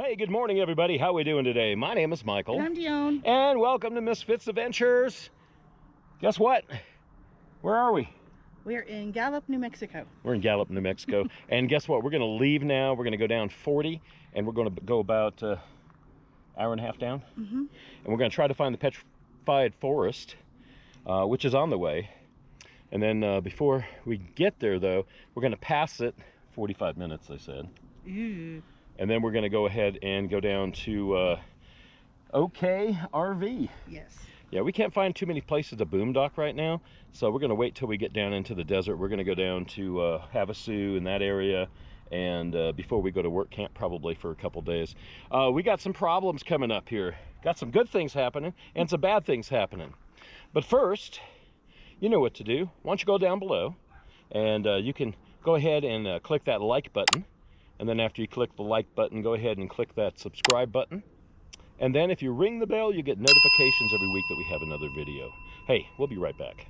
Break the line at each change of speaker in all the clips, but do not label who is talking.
Hey, good morning, everybody. How we doing today? My name is Michael.
And I'm Dione.
And welcome to MS FITZ'S Adventures. Guess what? Where are we?
We're in Gallup, New Mexico.
We're in Gallup, New Mexico. And guess what? We're going to leave now. We're going to go down 40, and we're going to go about an hour and a half down. And we're going to try to find the Petrified Forest, which is on the way. And then before we get there, though, we're going to pass it. 45 minutes, they said.
Ooh.
And then we're going to go ahead and go down to OK RV.
Yes.
Yeah, we can't find too many places to boondock right now, so we're going to wait till we get down into the desert. We're going to go down to Havasu in that area, and before we go to work camp probably for a couple days. We got some problems coming up here. Got some good things happening and some bad things happening. But first, you know what to do. Why don't you go down below, and you can go ahead and click that like button. And then after you click the like button, go ahead and click that subscribe button. And then if you ring the bell, you get notifications every week that we have another video. Hey, we'll be right back.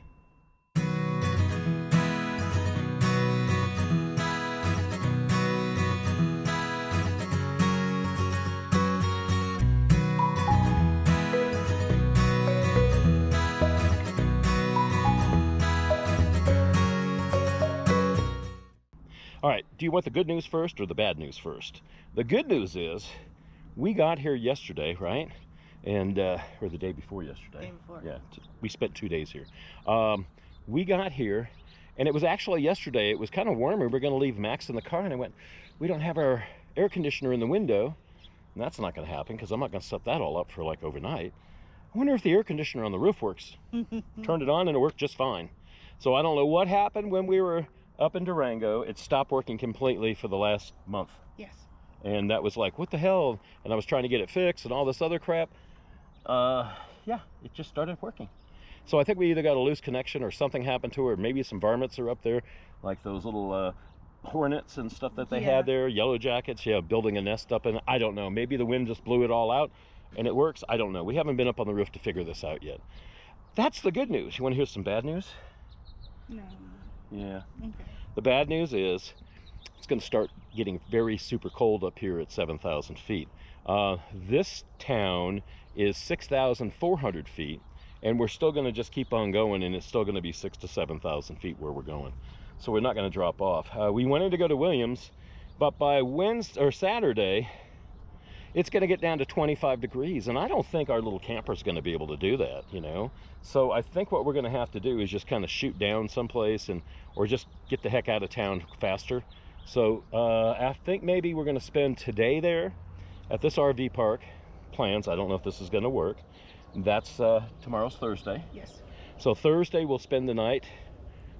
All right, do you want the good news first or the bad news first? The good news is we got here yesterday, right? And or the day before yesterday.
Day before.
Yeah, we spent 2 days here. We got here, and it was actually yesterday. It was kind of warmer. We were going to leave Max in the car, and I went, we don't have our air conditioner in the window. And that's not going to happen because I'm not going to set that all up for like overnight. I wonder if the air conditioner on the roof works. Turned it on, and it worked just fine. So I don't know what happened when we were up in Durango. It stopped working completely for the last month.
Yes.
And that was like, what the hell? And I was trying to get it fixed and all this other crap. Yeah, it just started working. So I think we either got a loose connection or something happened to her. Maybe some varmints are up there, like those little hornets and stuff that they had there, yellow jackets, building a nest up in it. I don't know. Maybe the wind just blew it all out and it works. I don't know. We haven't been up on the roof to figure this out yet. That's the good news. You want to hear some bad news?
No.
Yeah.
Okay.
The bad news is it's going to start getting very super cold up here at 7,000 feet. This town is 6,400 feet, and we're still going to just keep on going, and it's still going to be 6,000 to 7,000 feet where we're going. So we're not going to drop off. We wanted to go to Williams, but by Wednesday or Saturday, it's going to get down to 25 degrees, and I don't think our little camper is going to be able to do that, you know. So I think what we're going to have to do is just kind of shoot down someplace or just get the heck out of town faster. So I think maybe we're going to spend today there at this RV park. Plans, I don't know if this is going to work. That's tomorrow's Thursday.
Yes.
So Thursday we'll spend the night.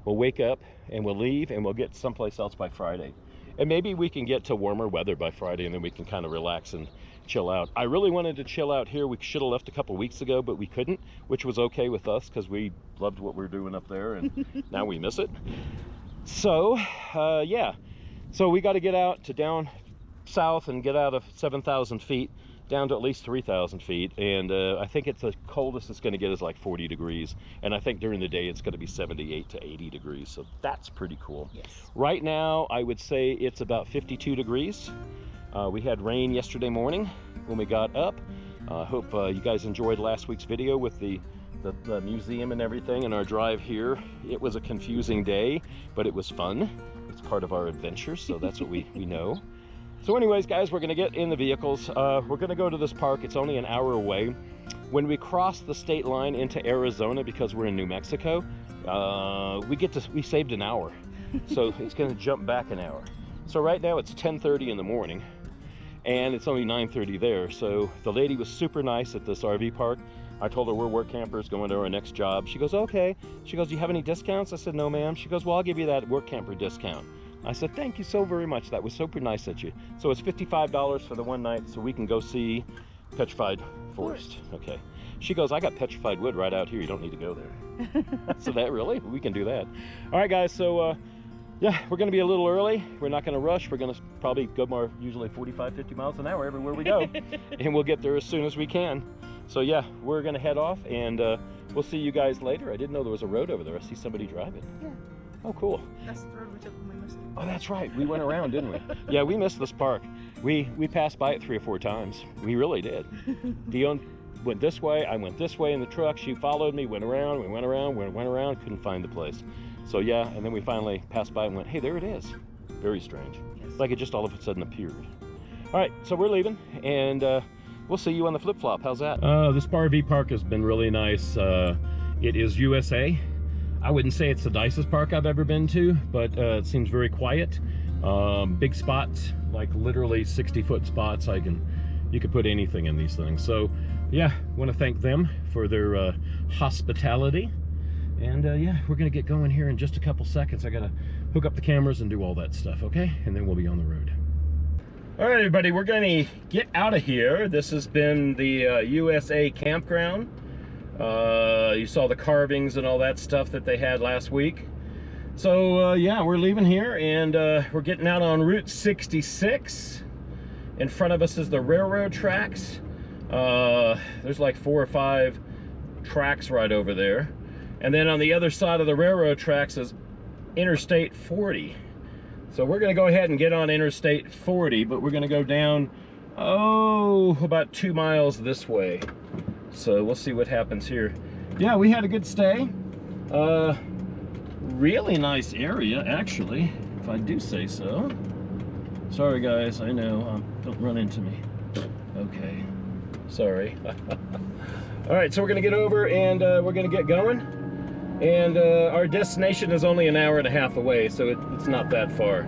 We'll wake up and we'll leave and we'll get someplace else by Friday. And maybe we can get to warmer weather by Friday, and then we can kind of relax and chill out. I really wanted to chill out here. We should have left a couple weeks ago, but we couldn't, which was okay with us because we loved what we were doing up there, and now we miss it. So, yeah. So we got to get out to down south and get out of 7,000 feet down to at least 3,000 feet, and I think it's the coldest it's going to get is like 40 degrees, and I think during the day it's going to be 78 to 80 degrees, so that's pretty cool.
Yes.
Right now I would say it's about 52 degrees. We had rain yesterday morning when we got up. I hope you guys enjoyed last week's video with the museum and everything and our drive here. It was a confusing day, but it was fun. It's part of our adventure, so that's what we know. So anyways, guys, we're going to get in the vehicles. We're going to go to this park. It's only an hour away. When we cross the state line into Arizona, because we're in New Mexico, we saved an hour. So it's going to jump back an hour. So right now it's 10:30 in the morning, and it's only 9:30 there. So the lady was super nice at this RV park. I told her we're work campers going to our next job. She goes, okay. She goes, do you have any discounts? I said, no, ma'am. She goes, well, I'll give you that work camper discount. I said, thank you so very much. That was super nice of you. So it's $55 for the one night so we can go see Petrified Forest. Okay. She goes, I got petrified wood right out here. You don't need to go there. So that really? We can do that. All right, guys. So, yeah, we're going to be a little early. We're not going to rush. We're going to probably go more, usually 45, 50 miles an hour everywhere we go. And we'll get there as soon as we can. So, yeah, we're going to head off, and we'll see you guys later. I didn't know there was a road over there. I see somebody driving.
Yeah.
Oh, cool.
That's the road we took when we missed it.
Oh, that's right. We went around, didn't we? Yeah, we missed this park. We passed by it 3 or 4 times. We really did. Dione went this way. I went this way in the truck. She followed me. Went around. We went around. Went around. Couldn't find the place. So yeah, and then we finally passed by and went, hey, there it is. Very strange.
Yes.
Like it just all of a sudden appeared. All right, so we're leaving, and we'll see you on the flip-flop. How's that? This RV park has been really nice. It is USA. I wouldn't say it's the nicest park I've ever been to, but it seems very quiet. Big spots, like literally 60-foot spots. You could put anything in these things. So yeah, want to thank them for their hospitality. And yeah, we're gonna get going here in just a couple seconds. I gotta hook up the cameras and do all that stuff, okay? And then we'll be on the road. All right, everybody, we're gonna get out of here. This has been the USA campground. You saw the carvings and all that stuff that they had last week. So yeah, we're leaving here, and we're getting out on Route 66. In front of us is the railroad tracks. There's like 4 or 5 tracks right over there. And then on the other side of the railroad tracks is Interstate 40. So we're gonna go ahead and get on Interstate 40, but we're gonna go down, about 2 miles this way. So we'll see what happens here. Yeah, we had a good stay. Really nice area, actually, if I do say so. Sorry guys, I know, don't run into me. Okay, sorry. All right, so we're gonna get over and we're gonna get going. And our destination is only an hour and a half away, so it's not that far.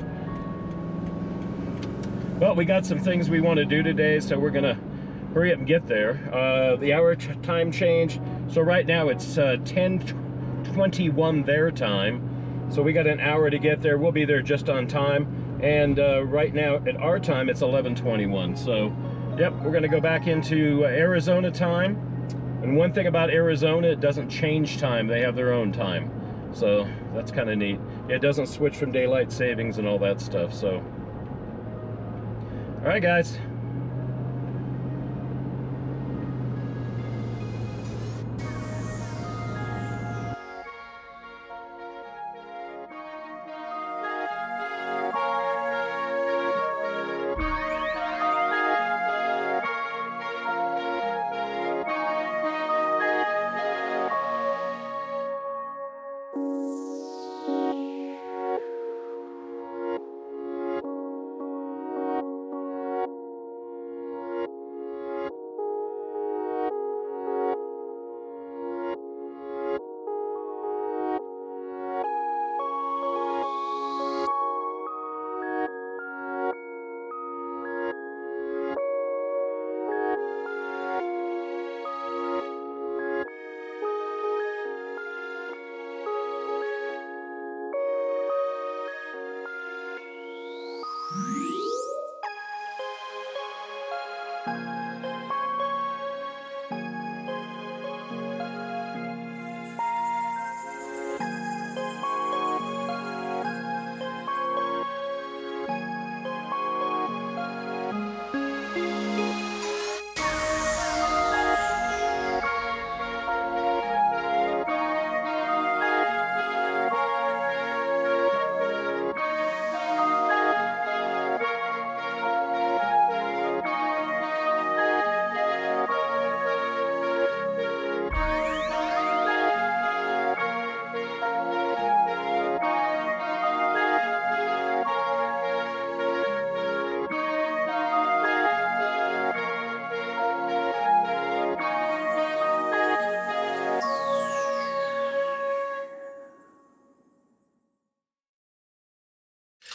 But we got some things we want to do today, so we're gonna hurry up and get there. The hour time change, so right now it's 10:21 their time, so we got an hour to get there. We'll be there just on time. And right now at our time it's 11:21, so yep, we're gonna go back into Arizona time. And one thing about Arizona, it doesn't change time. They have their own time. So that's kind of neat. It doesn't switch from daylight savings and all that stuff, so. All right, guys.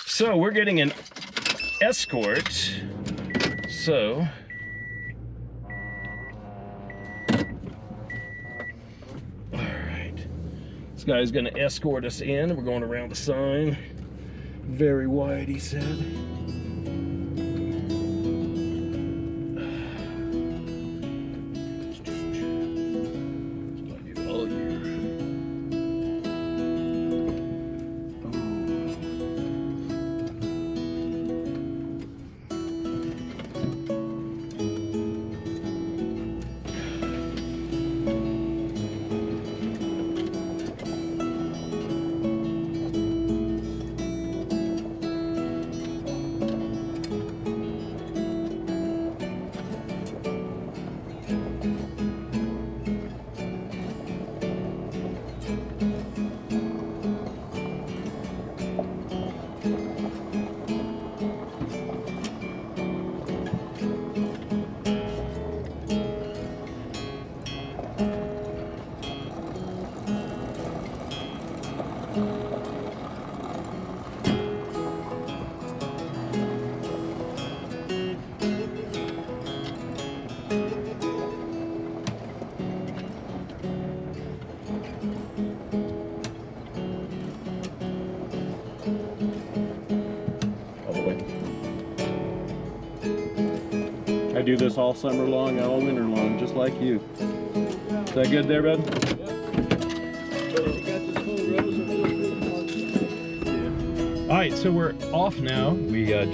So we're getting an escort. So all right, this guy's gonna escort us in. We're going around the sign. Very wide, he said. I do this all summer long, all winter long, just like you. Is that good there, bud? All right, so we're off now. We I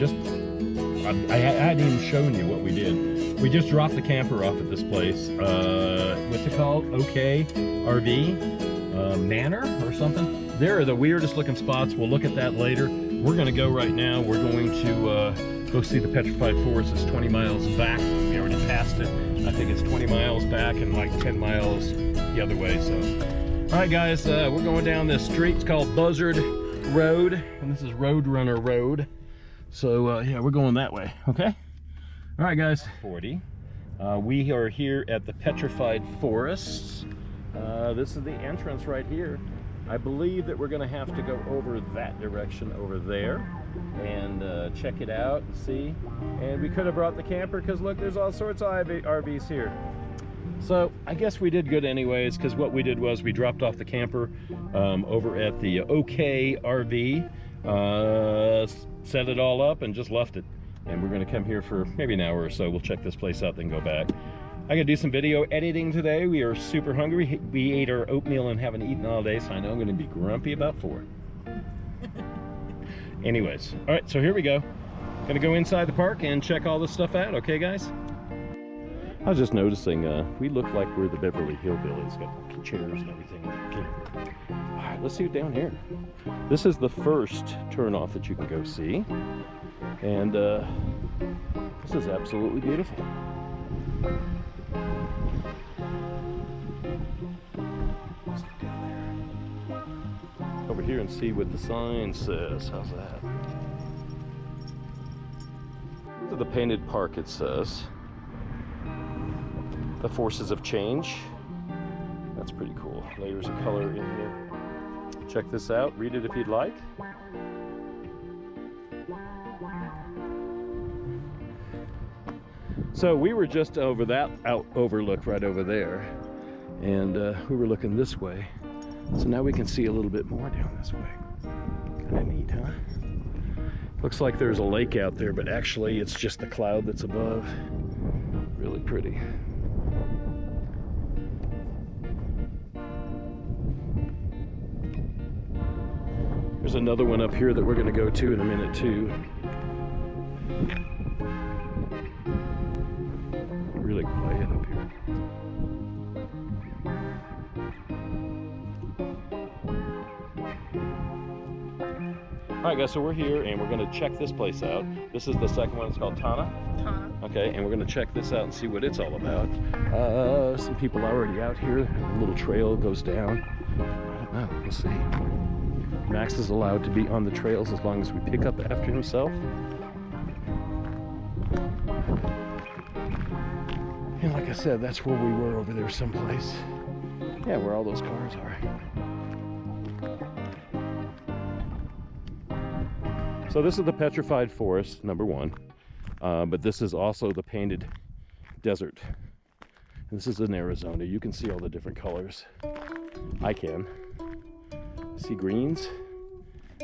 hadn't even shown you what we did. We just dropped the camper off at this place. What's it called? OK RV Manor or something. There are the weirdest looking spots. We'll look at that later. We're going to go right now. We're going to go see the Petrified Forest. It's 20 miles back. We already passed it. I think it's 20 miles back and like 10 miles the other way. So, all right, guys, we're going down this street. It's called Buzzard Road, and this is Roadrunner Road. So yeah, we're going that way. Okay. All right, guys. 40. We are here at the Petrified Forests. This is the entrance right here. I believe that we're going to have to go over that direction over there and check it out and see. And we could have brought the camper because look, there's all sorts of RVs here. So I guess we did good anyways, because what we did was we dropped off the camper over at the OK RV, set it all up and just left it. And we're going to come here for maybe an hour or so. We'll check this place out, then go back. I gotta do some video editing today. We are super hungry. We ate our oatmeal and haven't eaten all day, so I know I'm gonna be grumpy about 4. Anyways, all right, so here we go. Gonna go inside the park and check all this stuff out, okay, guys? I was just noticing, we look like we're the Beverly Hillbillies. Got chairs and everything in the camper. All right, let's see it down here. This is the first turnoff that you can go see. And this is absolutely beautiful. Over here and see what the sign says. How's that? To the painted park, it says the forces of change. That's pretty cool. Layers of color in here. Check this out. Read it if you'd like. So we were just over that overlook right over there, and we were looking this way. So now we can see a little bit more down this way. Kind of neat, huh? Looks like there's a lake out there, but actually it's just the cloud that's above. Really pretty. There's another one up here that we're going to go to in a minute too. Really quiet up here. Alright guys, so we're here and we're going to check this place out. This is the second one. It's called Tana. Okay, and we're going to check this out and see what it's all about. Some people already out here. A little trail goes down. I don't know. We'll see. Max is allowed to be on the trails as long as we pick up after himself. And like I said, that's where we were over there someplace. Yeah, where all those cars are. So this is the Petrified Forest, number 1. But this is also the painted desert. And this is in Arizona. You can see all the different colors. I can. I see greens.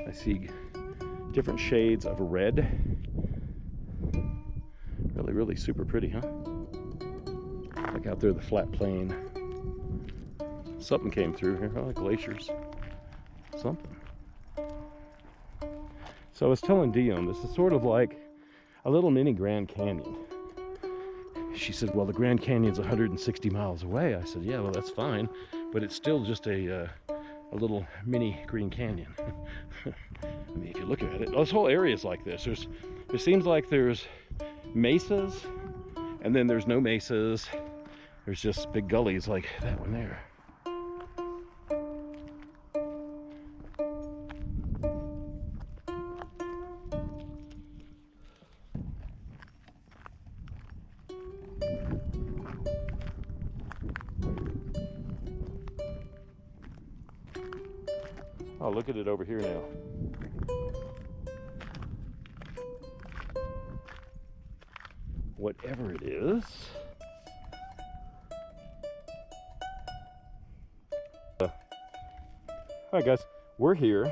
I see different shades of red. Really, really super pretty, huh? Like out there, the flat plain. Something came through here, like glaciers. Something. So I was telling Dione, this is sort of like a little mini Grand Canyon. She said, well, the Grand Canyon's 160 miles away. I said, yeah, well, that's fine, but it's still just a little mini Green Canyon. I mean, if you look at it, this whole area is like this. It seems like there's mesas, and then there's no mesas. There's just big gullies like that one there. Oh, look at it over here now. Whatever it is. All right, guys, we're here.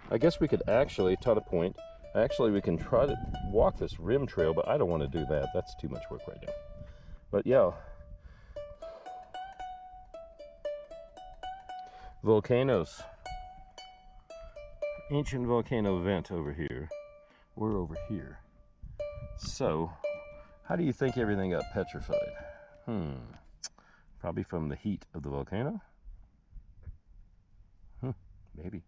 I guess we could actually, Tata Point, Actually, we can try to walk this rim trail, but I don't want to do that. That's too much work right now. But yeah. Volcanoes. Ancient volcano vent over here. We're over here. So, how do you think everything got petrified? Probably from the heat of the volcano? Maybe.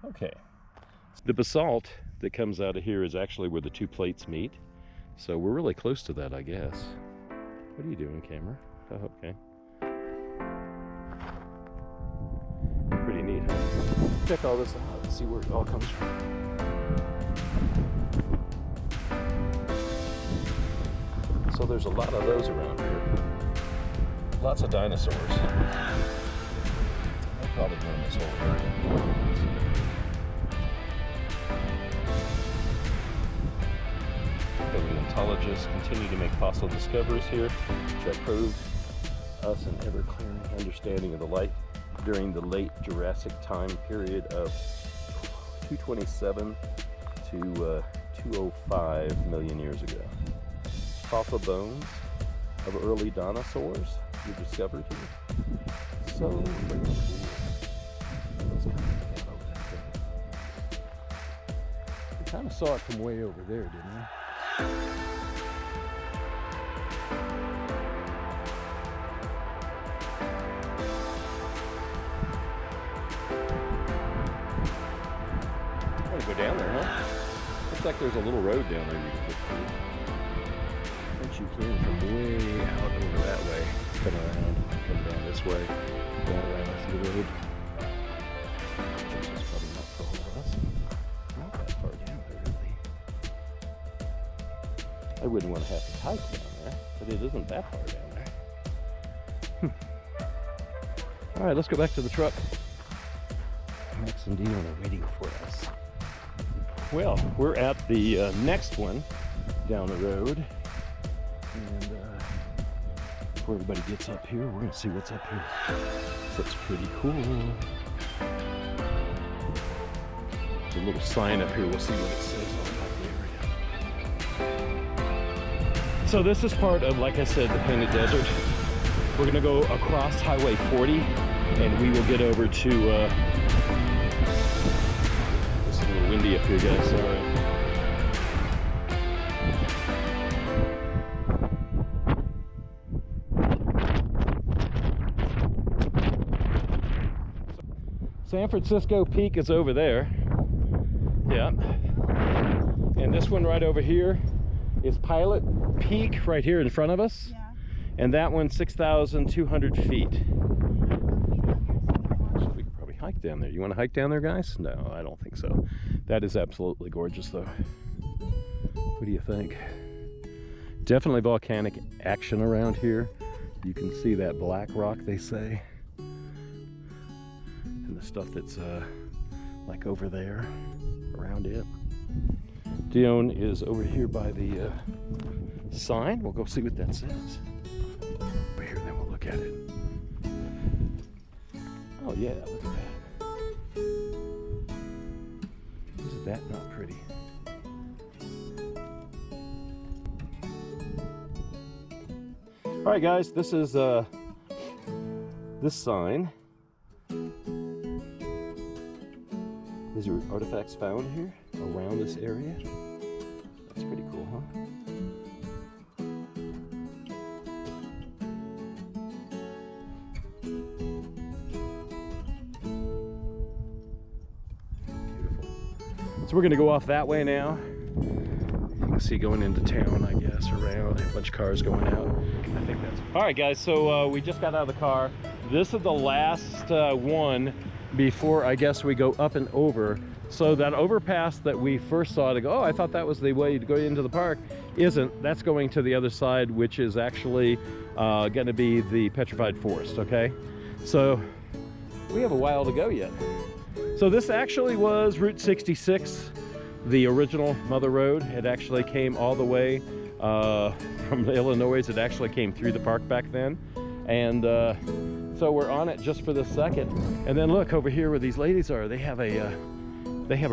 Okay. The basalt that comes out of here is actually where the two plates meet. So we're really close to that, I guess. What are you doing, camera? Oh, okay. Pretty neat, huh? Check all this out and see where it all comes from. So there's a lot of those around here. Lots of dinosaurs. They're probably doing this whole area. Paleontologists continue to make fossil discoveries here that prove us an ever-clearing understanding of the light during the late Jurassic time period of 227 to 205 million years ago. Fossil bones of early dinosaurs were discovered here. So pretty cool. We kind of saw it from way over there, didn't we? Go down there, huh? Looks like there's a little road down there you can get through. But you can from way out over that way. Come around, come down this way, go around to the road. This is probably not for all of us. Not that far down there, really. I wouldn't want to have to hike down there, but it isn't that far down there. All right, let's go back to the truck. Max and Dione are waiting for us. Well, we're at the next one down the road, and before everybody gets up here, we're going to see what's up here. Looks pretty cool. There's a little sign up here. We'll see what it says all about the area. So this is part of, like I said, the Painted Desert. We're going to go across Highway 40, and we will get over to windy up here, guys. Sorry. San Francisco Peak is over there. Yeah. And this one right over here is Pilot Peak right here in front of us.
Yeah.
And that one's 6,200 feet. We could probably hike down there. You want to hike down there, guys? No, I don't think so. That is absolutely gorgeous, though. What do you think? Definitely volcanic action around here. You can see that black rock, they say. And the stuff that's like over there around it. Dione is over here by the sign. We'll go see what that says. Over here, then we'll look at it. Oh yeah, look at that. Isn't that not pretty? All right, guys, this is this sign. These are artifacts found here around this area. That's pretty cool, huh? So we're gonna go off that way now. You can see going into town, I guess, around a bunch of cars going out. I think that's all right, guys. So we just got out of the car. This is the last one before I guess we go up and over. So that overpass that we first saw to go, oh, I thought that was the way to go into the park, isn't. That's going to the other side, which is actually going to be the Petrified Forest. Okay, so we have a while to go yet. So this actually was Route 66, the original Mother Road. It actually came all the way from Illinois. It actually came through the park back then. And so we're on it just for this second. And then look over here where these ladies are. They have a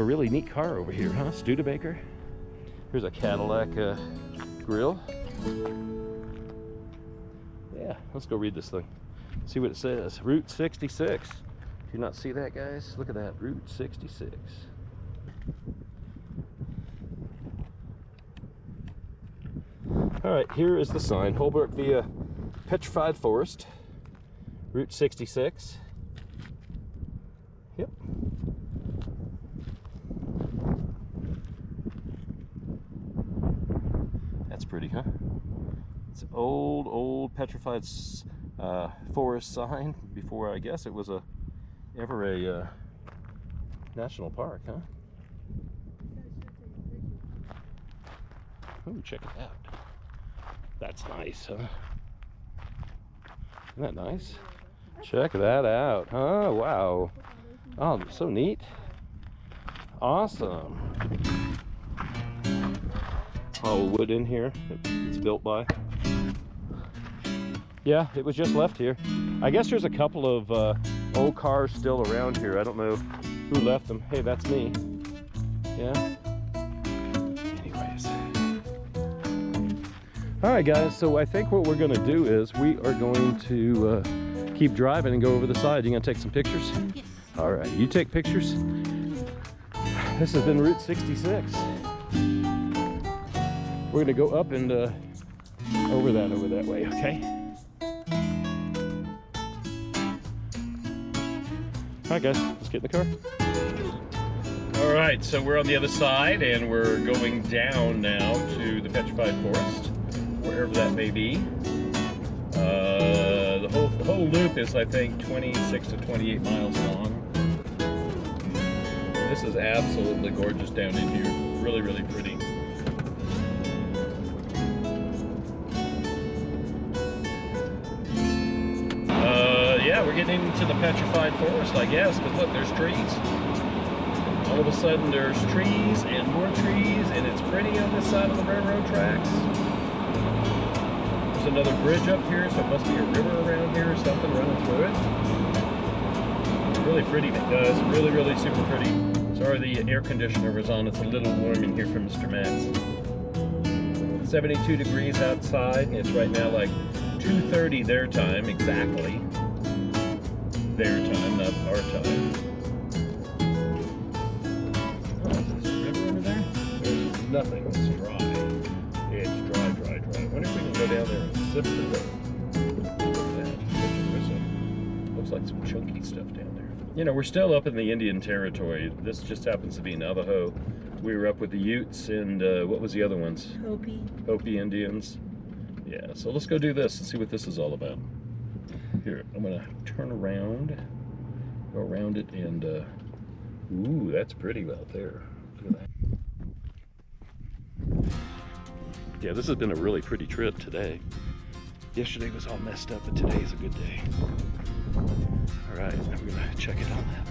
really neat car over here, huh? Studebaker. Here's a Cadillac grill. Yeah, let's go read this thing. See what it says. Route 66. Do you not see that, guys? Look at that. Route 66. All right, here is the sign. Holbrook via Petrified Forest. Route 66. Yep. That's pretty, huh? It's an old Petrified Forest sign before, I guess, it was ever a national park, huh? Ooh, check it out. That's nice, huh? Isn't that nice? Check that out, huh? Wow. Oh, so neat. Awesome. All wood in here. It's built by. Yeah, it was just left here. I guess there's a couple of old cars still around here. I don't know who left them. Hey, that's me. Yeah. Anyways. All right, guys. So I think what we're going to do is we are going to keep driving and go over the side. You gonna take some pictures?
Yes.
All right, you take pictures. This has been Route 66. We're gonna go up and over that way, okay? All right, guys, let's get in the car. All right, so we're on the other side and we're going down now to the Petrified Forest, wherever that may be. The whole loop is, I think, 26 to 28 miles long. This is absolutely gorgeous down in here. Really, really pretty. Yeah, we're getting into the Petrified Forest, I guess, because look, there's trees. All of a sudden there's trees and more trees, and it's pretty on this side of the railroad tracks. There's another bridge up here, so it must be a river around here or something running through it. It's really pretty, guys. Really, really super pretty. Sorry the air conditioner was on. It's a little warm in here for Mr. Max. 72 degrees outside, and it's right now like 2:30 their time, exactly. Their time, not our time. Oh, is this a river over there? There's nothing. It's dry. It's dry. I wonder if we can go down there and sip the river. Look at that. Looks like some chunky stuff down there. You know, we're still up in the Indian Territory. This just happens to be Navajo. We were up with the Utes and what was the other ones? Hopi Indians. Yeah, so let's go do this and see what this is all about. Here, I'm gonna turn around, go around it, and ooh, that's pretty out there. Look at that. Yeah, this has been a really pretty trip today. Yesterday was all messed up, but today is a good day. All right, now we're gonna check it all out.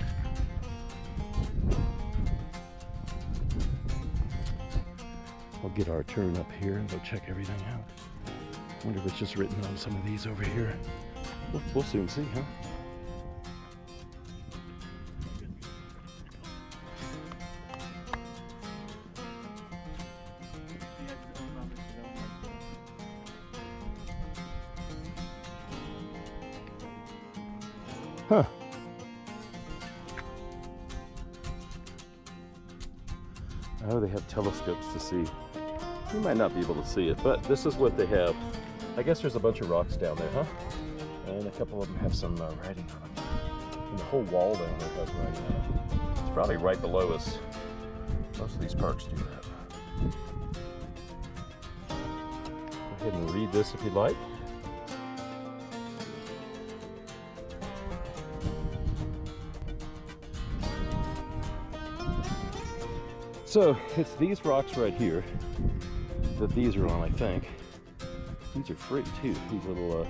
We'll get our turn up here and go check everything out. Wonder if it's just written on some of these over here. We'll soon see, huh? Huh. Oh, they have telescopes to see. You might not be able to see it, but this is what they have. I guess there's a bunch of rocks down there, huh? And a couple of them have some writing on them. And the whole wall down there has writing on it. It's probably right below us. Most of these parks do that. Go ahead and read this if you'd like. So it's these rocks right here that these are on, I think. These are free too, these little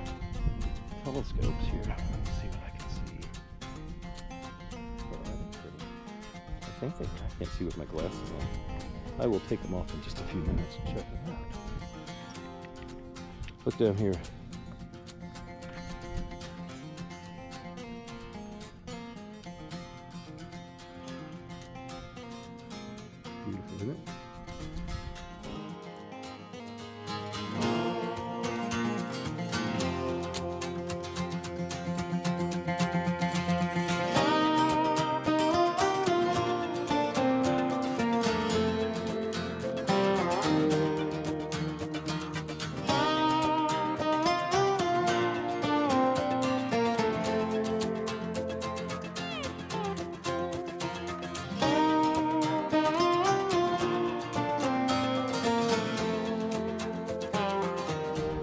telescopes here. Let's see what I can see. Oh, I think I can't see with my glasses on. I will take them off in just a few minutes and check them out. Look down here. isn't it?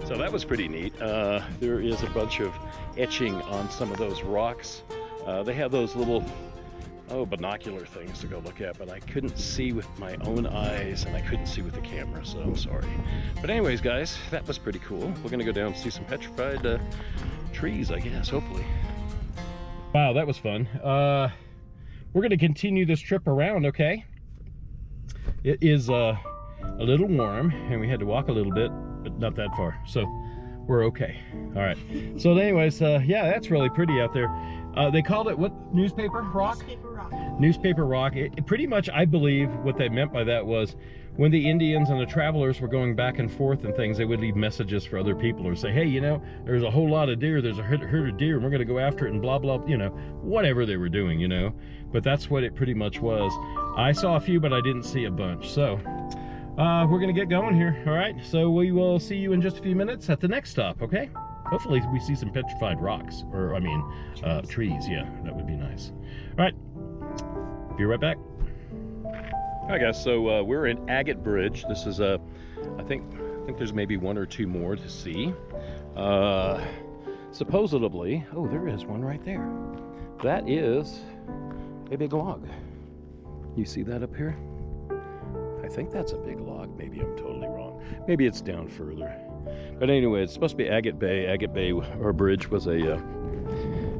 So that was pretty neat. There is a bunch of etching on some of those rocks. They have those little binocular things to go look at, but I couldn't see with my own eyes and I couldn't see with the camera, so I'm sorry. But anyways, guys, that was pretty cool. We're gonna go down and see some petrified trees, I guess, hopefully. Wow, that was fun. We're gonna continue this trip around, okay? It is a little warm and we had to walk a little bit, but not that far, so we're okay. All right, so anyways, yeah, that's really pretty out there. They called it what? Newspaper rock?
Newspaper rock.
Newspaper rock. It pretty much, I believe what they meant by that was when the Indians and the travelers were going back and forth and things, they would leave messages for other people or say, hey, you know, there's a whole lot of deer, there's a herd of deer and we're gonna go after it and blah blah, you know, whatever they were doing, you know. But that's what it pretty much was. I saw a few, but I didn't see a bunch. So we're gonna get going here. All right, so we will see you in just a few minutes at the next stop, okay? Hopefully we see some petrified rocks, or I mean trees. Yeah, that would be nice. All right, be right back. All right, guys, so we're in Agate Bridge. This is I think there's maybe one or two more to see. Supposedly, oh, there is one right there. That is a big log. You see that up here? I think that's a big log. Maybe I'm totally wrong. Maybe it's down further. But anyway, it's supposed to be Agate Bay. Agate Bay, or bridge, was a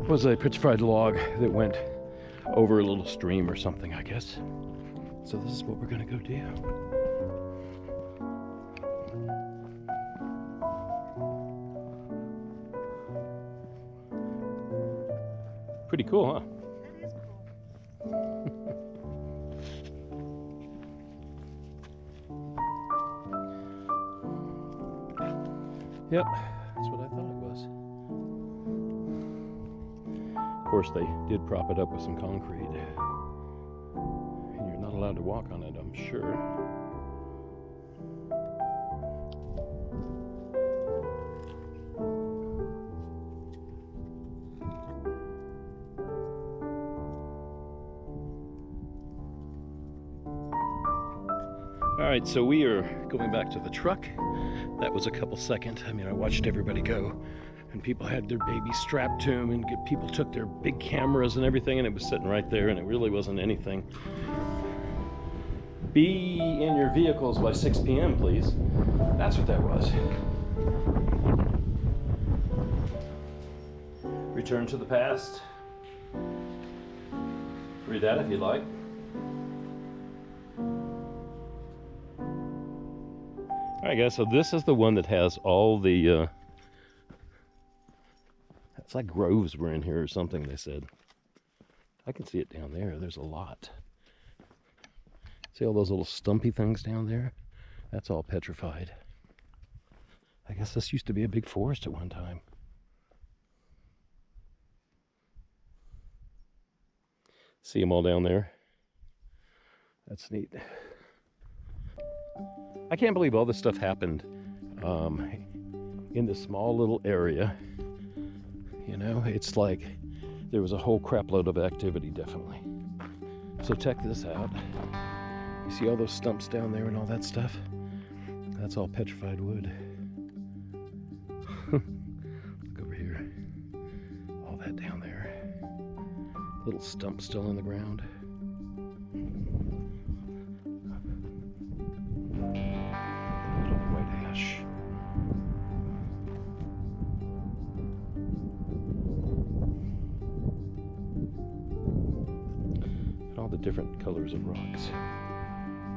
petrified log that went over a little stream or something, I guess. So this is what we're gonna go do. Pretty cool, huh?
That is cool.
Yep, that's what I thought it was. Of course, they did prop it up with some concrete. And you're not allowed to walk on it, I'm sure. All right, so we are going back to the truck. That was a couple seconds. I mean, I watched everybody go, and people had their babies strapped to them, and people took their big cameras and everything, and it was sitting right there, and it really wasn't anything. Be in your vehicles by 6 p.m., please. That's what that was. Return to the past. Read that if you'd like. All right, guys, so this is the one that has all the, it's like groves were in here or something, they said. I can see it down there. There's a lot. See all those little stumpy things down there? That's all petrified. I guess this used to be a big forest at one time. See them all down there? That's neat. I can't believe all this stuff happened in this small little area. You know, it's like there was a whole crap load of activity, definitely. So check this out. You see all those stumps down there and all that stuff? That's all petrified wood. Look over here. All that down there. Little stump still in the ground. All the different colors of rocks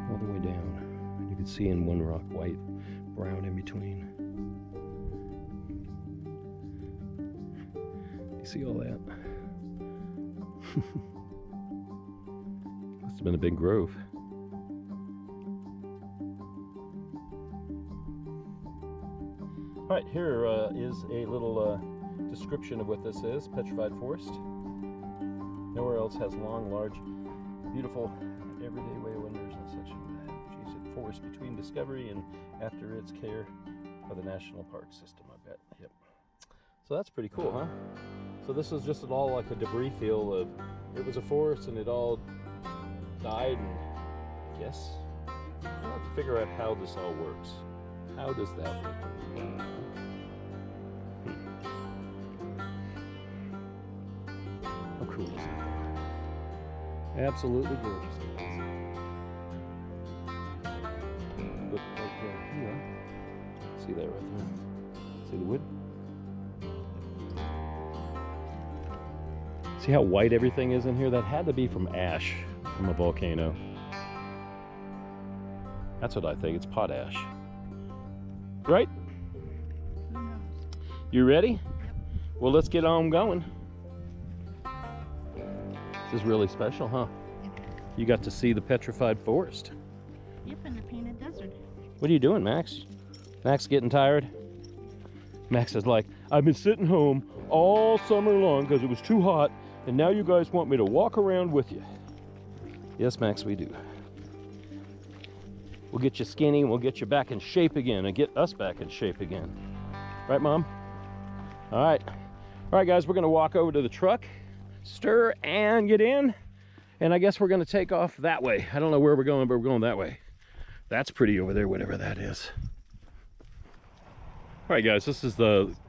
all the way down. You can see in one rock white, brown in between. You see all that? Must have been a big grove. All right, here is a little description of what this is. Petrified forest. Nowhere else has long, large, beautiful, everyday way wonders in such a forest between discovery and after its care of the national park system, I bet. Yep. So that's pretty cool, huh? So this is just all like a debris field of, it was a forest and it all died, and I guess I'll have to figure out how this all works. How does that work? How cool is that? Absolutely gorgeous, guys. Look right here. See that right there? See the wood? See how white everything is in here? That had to be from ash from a volcano. That's what I think. It's potash. Right? You ready? Yep. Well, let's get on going. This is really special, huh? Yep. You got to see the petrified forest.
Yep, and the painted desert.
What are you doing, Max? Max getting tired? Max is like, I've been sitting home all summer long because it was too hot, and now you guys want me to walk around with you. Yes, Max, we do. We'll get you skinny, and we'll get you back in shape again, and get us back in shape again. Right, Mom? All right. All right, guys, we're gonna walk over to the truck, stir, and get in. And I guess we're gonna take off that way. I don't know where we're going, but we're going that way. That's pretty over there, whatever that is. All right, guys, this is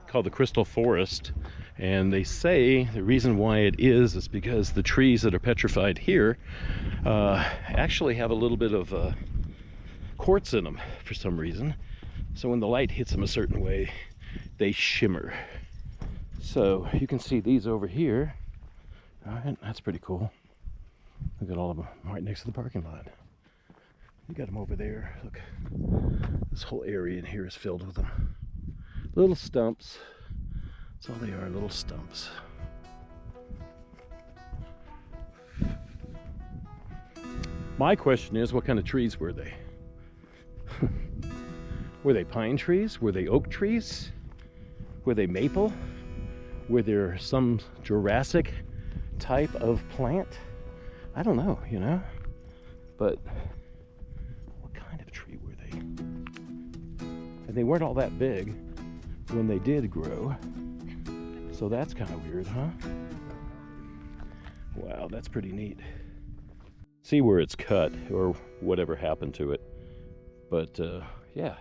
called the Crystal Forest. And they say the reason why it is because the trees that are petrified here actually have a little bit of quartz in them for some reason. So when the light hits them a certain way, they shimmer. So you can see these over here. All right, that's pretty cool. Look at all of them right next to the parking lot. You got them over there. Look, this whole area in here is filled with them. Little stumps. That's all they are, little stumps. My question is, what kind of trees were they? Were they pine trees? Were they oak trees? Were they maple? Were there some Jurassic type of plant? I don't know, you know? But what kind of tree were they? And they weren't all that big when they did grow. So that's kind of weird, huh? Wow, that's pretty neat. See where it's cut or whatever happened to it. But yeah,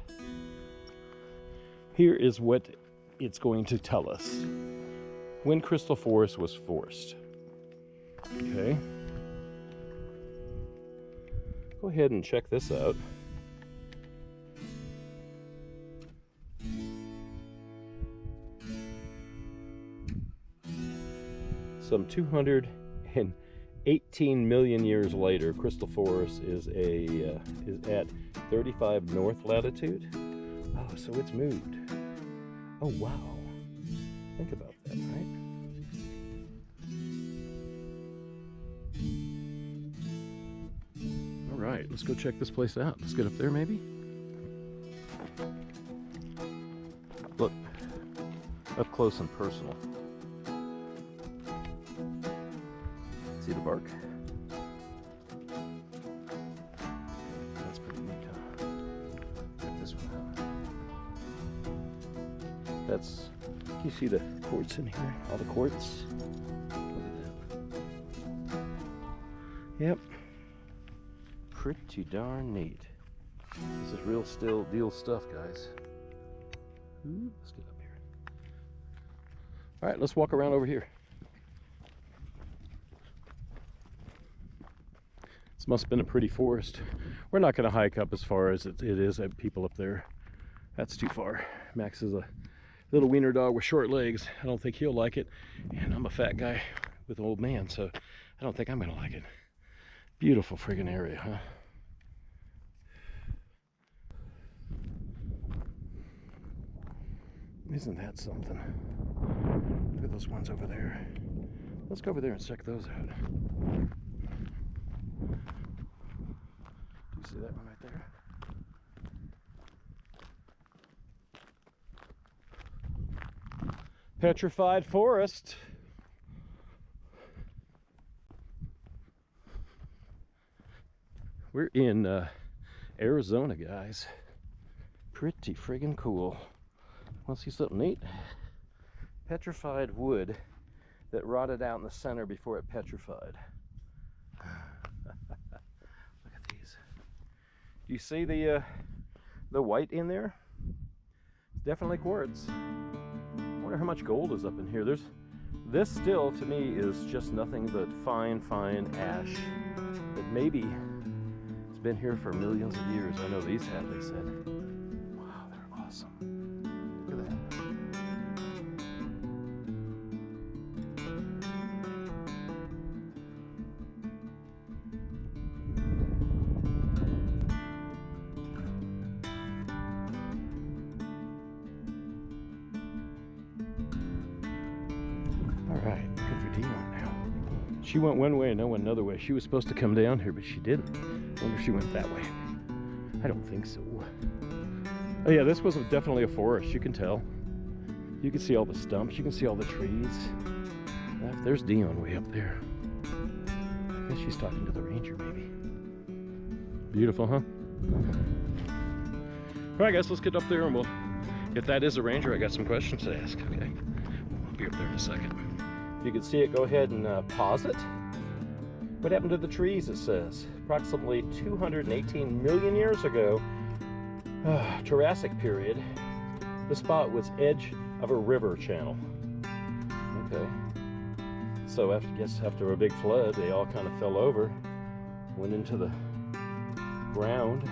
here is what it's going to tell us. When Crystal Forest was forced. Okay. Go ahead and check this out. Some 218 million years later, Crystal Forest is at 35 north latitude. Oh, so it's moved. Oh wow! Think about that, right? All right, let's go check this place out. Let's get up there, maybe. Look, up close and personal. See the bark? That's pretty neat, huh? Check this one out. That's, you see the quartz in here? All the quartz? Look at that. Yep. Pretty darn neat. This is real still deal stuff, guys. Ooh, let's get up here. All right, let's walk around over here. This must have been a pretty forest. We're not going to hike up as far as it is at people up there. That's too far. Max is a little wiener dog with short legs. I don't think he'll like it. And I'm a fat guy with an old man, so I don't think I'm going to like it. Beautiful friggin' area, huh? Isn't that something? Look at those ones over there. Let's go over there and check those out. Do you see that one right there? Petrified Forest. We're in Arizona, guys. Pretty friggin' cool. Want to see something neat? Petrified wood that rotted out in the center before it petrified. Look at these. Do you see the white in there? Definitely quartz. I wonder how much gold is up in here. This still, to me, is just nothing but fine, fine ash. That maybe it's been here for millions of years. I know these have, they said. Wow, they're awesome. Look at that. Alright, looking for Dione now. She went one way and I went another way. She was supposed to come down here, but she didn't. I wonder if she went that way. I don't think so. Oh yeah, this was definitely a forest, you can tell. You can see all the stumps, you can see all the trees. There's Dione way up there. I guess she's talking to the ranger, maybe. Beautiful, huh? Alright guys, let's get up there and we'll, if that is a ranger, I got some questions to ask, okay? I'll be up there in a second. If you can see it, go ahead and pause it. What happened to the trees, it says? Approximately 218 million years ago, Jurassic period, the spot was edge of a river channel. Okay. So after a big flood, they all kind of fell over, went into the ground,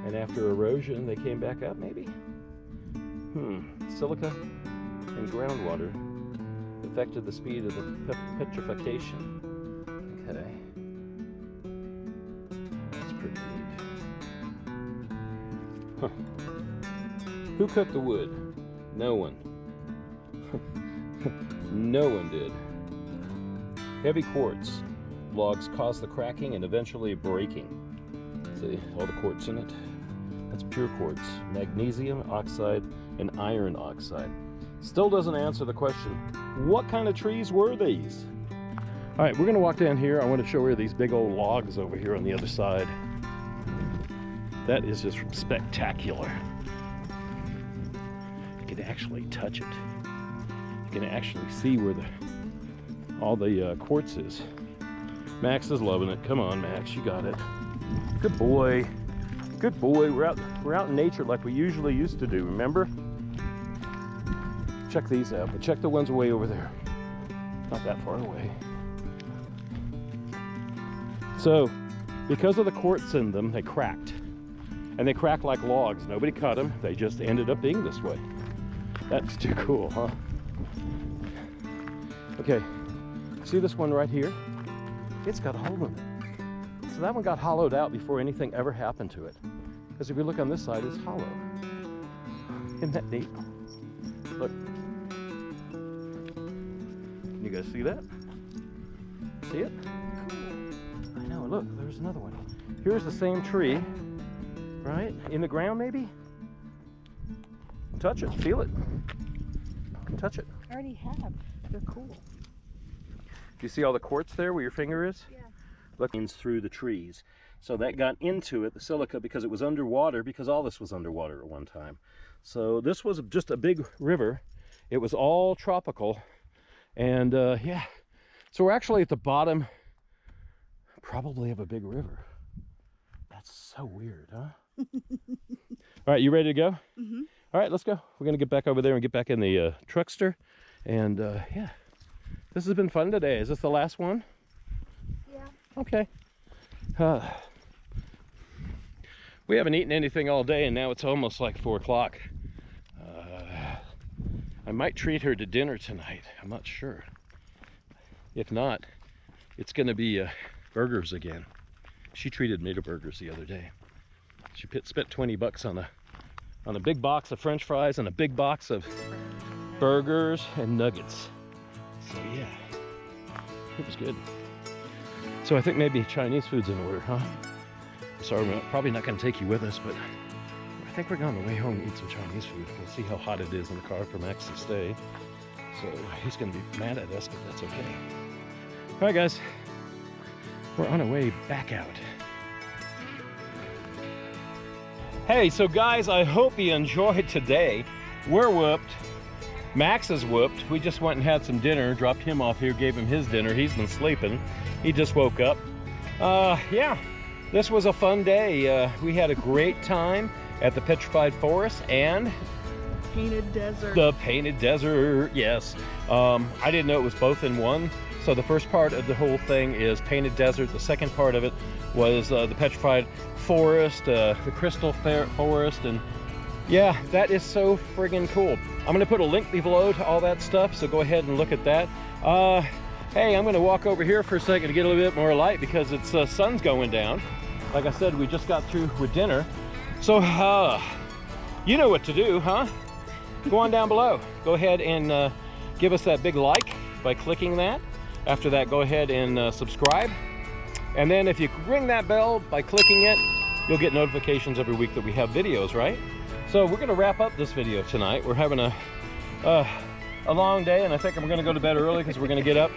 and after erosion, they came back up, maybe? Silica and groundwater affected the speed of the petrification. Okay. That's pretty neat. Huh. Who cooked the wood? No one. No one did. Heavy quartz logs cause the cracking and eventually breaking. See, all the quartz in it? That's pure quartz. Magnesium oxide and iron oxide. Still doesn't answer the question, what kind of trees were these? All right, we're gonna walk down here. I want to show her these big old logs over here on the other side. That is just spectacular. You can actually touch it. You can actually see where all the quartz is. Max is loving it. Come on, Max, you got it. Good boy. Good boy. We're out in nature like we usually used to do, remember? Check these out, but check the ones way over there. Not that far away. So, because of the quartz in them, they cracked. And they cracked like logs. Nobody cut them. They just ended up being this way. That's too cool, huh? Okay, see this one right here? It's got a hole in it. So that one got hollowed out before anything ever happened to it. Because if you look on this side, it's hollow. Isn't that neat? Look. Can you guys see that? See it? I know, look, there's another one. Here's the same tree, right? In the ground, maybe? Touch it, feel it. Touch it.
I already have. They're cool.
Do you see all the quartz there where your finger is?
Yeah.
Look, through the trees. So that got into it, the silica, because it was underwater, because all this was underwater at one time. So this was just a big river. It was all tropical. And yeah, so we're actually at the bottom, probably of a big river. That's so weird, huh? All right, you ready to go?
Mm-hmm.
All right, let's go. We're gonna get back over there and get back in the truckster. And yeah, this has been fun today. Is this the last one?
Yeah.
Okay. We haven't eaten anything all day, and now it's almost like 4 o'clock. I might treat her to dinner tonight. I'm not sure. If not, it's gonna be burgers again. She treated me to burgers the other day. She spent 20 bucks on a big box of French fries and a big box of burgers and nuggets. So yeah, it was good. So I think maybe Chinese food's in order, huh? Sorry, we're probably not gonna take you with us, but I think we're going on the way home to eat some Chinese food. We'll see how hot it is in the car for Max to stay. So he's going to be mad at us, but that's okay. All right, guys. We're on our way back out. Hey, so guys, I hope you enjoyed today. We're whooped. Max is whooped. We just went and had some dinner, dropped him off here, gave him his dinner. He's been sleeping. He just woke up. Yeah, this was a fun day. We had a great time at the Petrified Forest and
Painted Desert.
the Painted Desert, yes. I didn't know it was both in one. So the first part of the whole thing is Painted Desert. The second part of it was the Petrified Forest, the Crystal Forest, and yeah, that is so friggin' cool. I'm gonna put a link below to all that stuff, so go ahead and look at that. Hey, I'm gonna walk over here for a second to get a little bit more light because it's sun's going down. Like I said, we just got through with dinner. So, you know what to do, huh? Go on down below. Go ahead and give us that big like by clicking that. After that, go ahead and subscribe. And then if you ring that bell by clicking it, you'll get notifications every week that we have videos, right? So we're gonna wrap up this video tonight. We're having a long day, and I think I'm gonna go to bed early because we're gonna get up.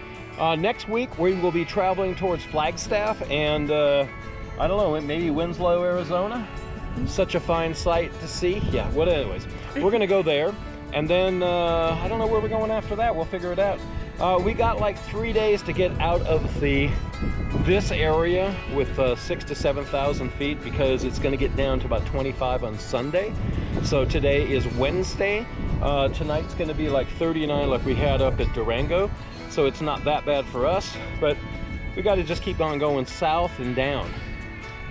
Next week, we will be traveling towards Flagstaff and I don't know, maybe Winslow, Arizona. Such a fine sight to see. Yeah, what anyways, we're gonna go there. And then I don't know where we're going after that. We'll figure it out. We got like 3 days to get out of this area with 6,000 to 7,000 feet because it's going to get down to about 25 on Sunday. So today is Wednesday. Tonight's going to be like 39 like we had up at Durango. So it's not that bad for us, but we got to just keep on going south and down.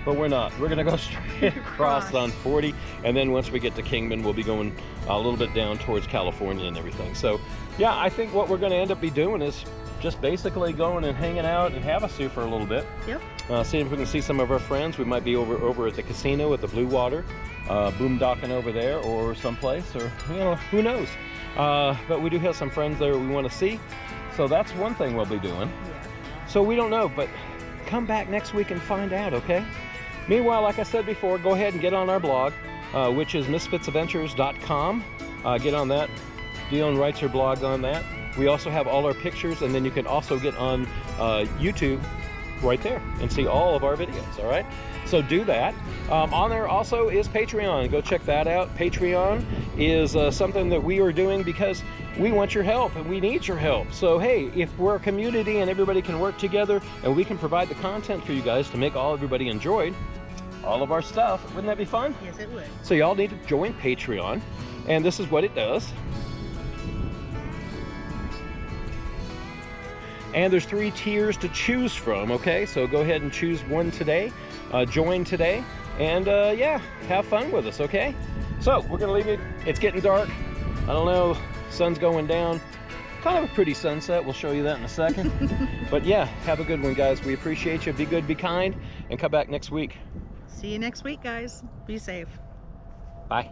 But we're not. We're gonna go straight across on 40, and then once we get to Kingman, we'll be going a little bit down towards California and everything. So yeah, I think what we're gonna end up be doing is just basically going and hanging out in Havasu for a little bit.
Yep.
Seeing if we can see some of our friends. We might be over at the casino at the Blue Water, boondocking over there or someplace, or you know, who knows. But we do have some friends there we want to see. So that's one thing we'll be doing.
Yeah.
So we don't know, but come back next week and find out, okay? Meanwhile, like I said before, go ahead and get on our blog, which is MsFITZ'S.com. Get on that. Dione writes her blog on that. We also have all our pictures, and then you can also get on YouTube right there and see all of our videos, all right? So do that. On there also is Patreon. Go check that out. Patreon is something that we are doing because we want your help and we need your help. So hey, if we're a community and everybody can work together and we can provide the content for you guys to make everybody enjoy all of our stuff, wouldn't that be fun?
Yes, it would.
So y'all need to join Patreon, and this is what it does. And there's 3 tiers to choose from, okay? So go ahead and choose one today, join today, and yeah, have fun with us, okay? So we're gonna leave it. It's getting dark. I don't know, sun's going down. Kind of a pretty sunset. We'll show you that in a second. But yeah, have a good one, guys. We appreciate you. Be good, be kind, and come back next week.
See you next week, guys. Be safe.
Bye.